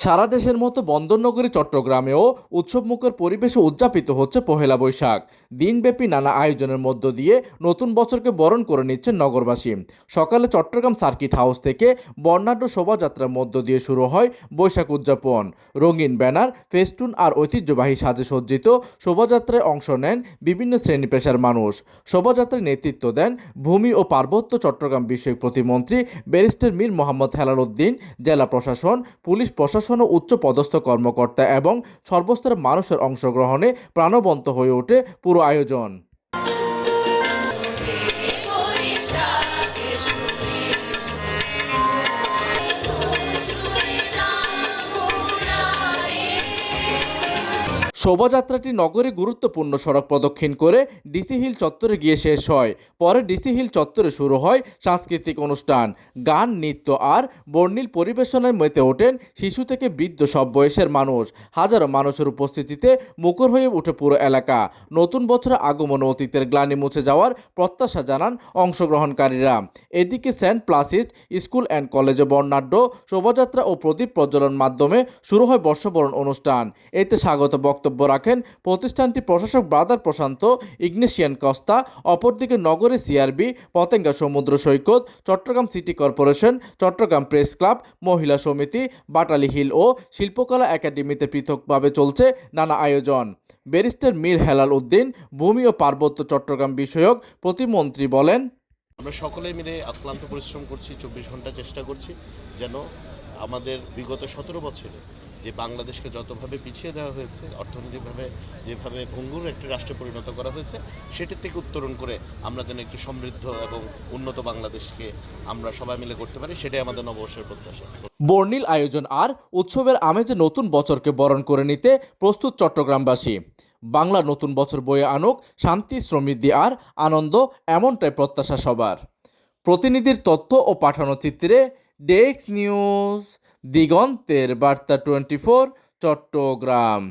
সারা দেশের মতো বন্দরনগরী চট্টগ্রামেও উৎসবমুখর পরিবেশে উদযাপিত হচ্ছে পহেলা বৈশাখ। দিনব্যাপী নানা আয়োজনের মধ্য দিয়ে নতুন বছরকে বরণ করে নিচ্ছেন নগরবাসী। সকালে চট্টগ্রাম সার্কিট হাউস থেকে বর্ণাঢ্য শোভাযাত্রার মধ্য দিয়ে শুরু হয় বৈশাখ উদযাপন। রঙিন ব্যানার, ফেস্টুন আর ঐতিহ্যবাহী সাজে সজ্জিত শোভাযাত্রায় অংশ নেন বিভিন্ন শ্রেণী পেশার মানুষ। শোভাযাত্রায় নেতৃত্ব দেন ভূমি ও পার্বত্য চট্টগ্রাম বিষয়ক প্রতিমন্ত্রী ব্যারিস্টার মীর মোহাম্মদ হেলাল উদ্দিন। জেলা প্রশাসন, পুলিশ প্রশাসন ও উচ্চ পদস্থ কর্মকর্তা এবং সর্বস্তরের মানুষের অংশগ্রহণে প্রাণবন্ত হয়ে ওঠে পুরো আয়োজন। শোভাযাত্রাটি নগরী গুরুত্বপূর্ণ সড়ক প্রদক্ষিণ করে ডিসি হিল চত্বরে গিয়ে শেষ হয়। পরে ডিসি হিল চত্বরে শুরু হয় সাংস্কৃতিক অনুষ্ঠান, গান, নৃত্য আর বর্ণিল পরিবেশনায় মেতে ওঠেন শিশু থেকে বৃদ্ধ সব বয়সের মানুষ। হাজারো মানুষের উপস্থিতিতে মুখর হয়ে ওঠে পুরো এলাকা। নতুন বছরের আগমন ও অতীতের গ্লানি মুছে যাওয়ার প্রত্যাশা জানান অংশগ্রহণকারীরা। এদিকে সেন্ট প্লাসিড স্কুল অ্যান্ড কলেজে বর্ণাঢ্য শোভাযাত্রা ও প্রদীপ প্রজ্বলন মাধ্যমে শুরু হয় বর্ষবরণ অনুষ্ঠান। এতে স্বাগত বক্তব্য রাখেন প্রতিষ্ঠানটির প্রশাসক ব্রাদার প্রশান্ত ইগনেশিয়ান কস্তা। অপরদিকে নগরে সিআরবি, পতেঙ্গা সমুদ্র সৈকত, Chattogram city corporation, Chattogram press club, মহিলা সমিতি, বাটালি হিল ও শিল্পকলা একাডেমিতে পৃথকভাবে চলছে নানা আয়োজন। ব্যারিস্টার মীর হেলাল উদ্দিন, ভূমি ও পার্বত্য চট্টগ্রাম বিষয়ক প্রতিমন্ত্রী বলেন, আমরা সকলে মিলে অক্লান্ত পরিশ্রম করছি, ২৪ ঘন্টা চেষ্টা করছি যেন আমাদের বিগত ১৭ বছরে যে বাংলাদেশকে যতভাবে পিছিয়ে দেওয়া হয়েছে, অর্থনৈতিকভাবে যেভাবে ভঙ্গুর একটি রাষ্ট্রে পরিণত করা হয়েছে, সেটির থেকে উত্তরণ করে আমরা যেন একটি সমৃদ্ধ এবং উন্নত বাংলাদেশকে আমরা সবাই মিলে করতে পারি, সেটাই আমাদের নববর্ষের প্রত্যাশা। বর্ণিল আয়োজন আর উৎসবের আমেজে নতুন বছরকে বরণ করে নিতে প্রস্তুত চট্টগ্রামবাসী। বাংলা নতুন বছর বয়ে আনুক শান্তি, সমৃদ্ধি আর আনন্দ, এমনটাই প্রত্যাশা সবার। প্রতিনিধির তথ্য ও পাঠানো চিত্রে ডেস্ক নিউজ, দিগন্তের বার্তা 24, চট্টগ্রাম।